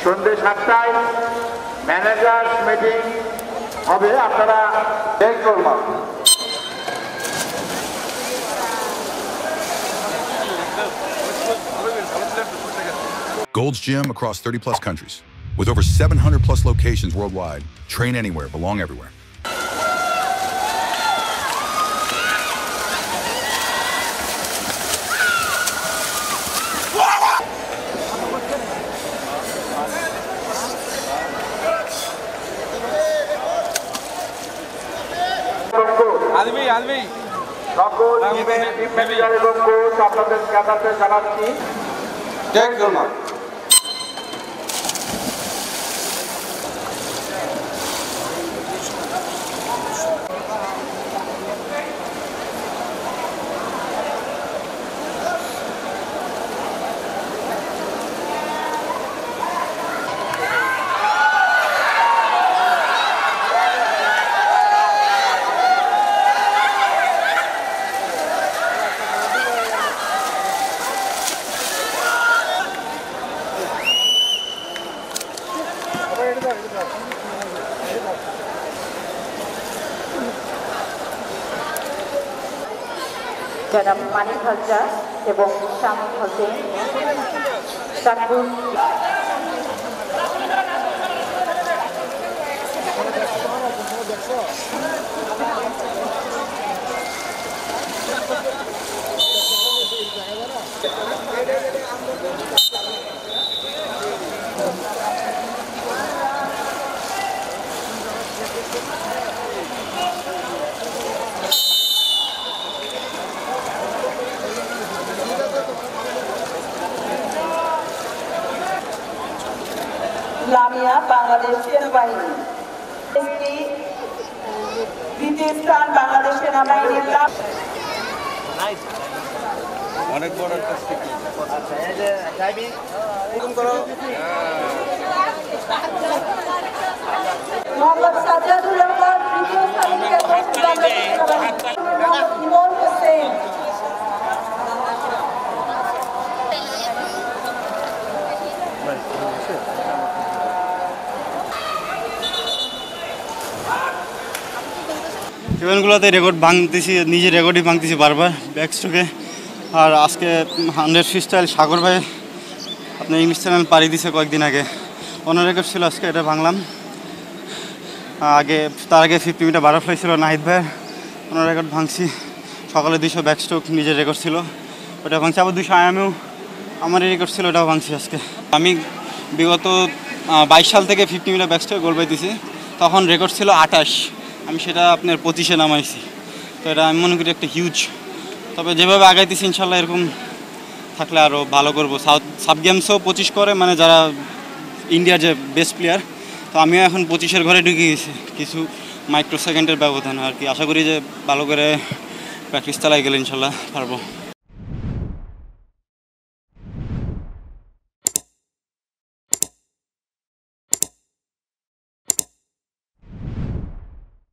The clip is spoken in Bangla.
সন্ধ্যে 7টায় ম্যানেজার্স মিটিং হবে, আপনারা চেক করবেন। Gold's Gym across 30 plus countries. With over 700 plus locations worldwide, train anywhere, belong everywhere. সকল ম্যানেজার এবং কোচ আপনাদের কাছে জানাচ্ছি চেক করবেন। জনাব মানিক হাজরা এবং শামীম হোসেন তাকবুর ইসলামিয়া বাংলাদেশ সেনাবাহিনী দ্বিতীয় স্থান বাংলাদেশ সেনাবাহিনীর লাভ। অনেক বড় একটা মোহাম্মদ সাজ্জাদুর রহমান তৃতীয় স্থানে ইমন হোসেন ইভেন্টগুলোতে রেকর্ড ভাঙতেছি, নিজের রেকর্ডই ভাঙতেছি বারবার ব্যাকস্ট্রোকে। আর আজকে 100 ফ্রি স্টাইল সাগর ভাই আপনার ইংলিশ চ্যানেল পাড়ি দিছে কয়েকদিন আগে, অন্য রেকর্ড ছিল, আজকে এটা ভাঙলাম। তার আগে 50 মিটার বাটারফ্লাই ছিল নাহিদ ভাইয়ের, অন্য রেকর্ড ভাঙছি। সকালে 200 ব্যাকস্ট্রোক নিজের রেকর্ড ছিল, ওটা ভাঙছি। আবার 200 আয়ামেও আমারই রেকর্ড ছিল, ওটাও ভাঙছি আজকে। আমি বিগত 22 সাল থেকে 50 মিটার ব্যাকস্ট্রোক গোল পাইতেছি, তখন রেকর্ড ছিল 28, আমি সেটা আপনার 25-এ নামাইছি। তো এটা আমি মনে করি একটা হিউজ। তবে যেভাবে আগাইতেছি ইনশাল্লাহ এরকম থাকলে আরও ভালো করবো। সাব গেমসও 25 করে, মানে যারা ইন্ডিয়ার যে বেস্ট প্লেয়ার, তো আমিও এখন 25-এর ঘরে ঢুকে গেছি কিছু মাইক্রো সেকেন্ডের ব্যবধান আর কি। আশা করি যে ভালো করে প্র্যাকটিস চালাই গেলে ইনশাল্লাহ পারবো।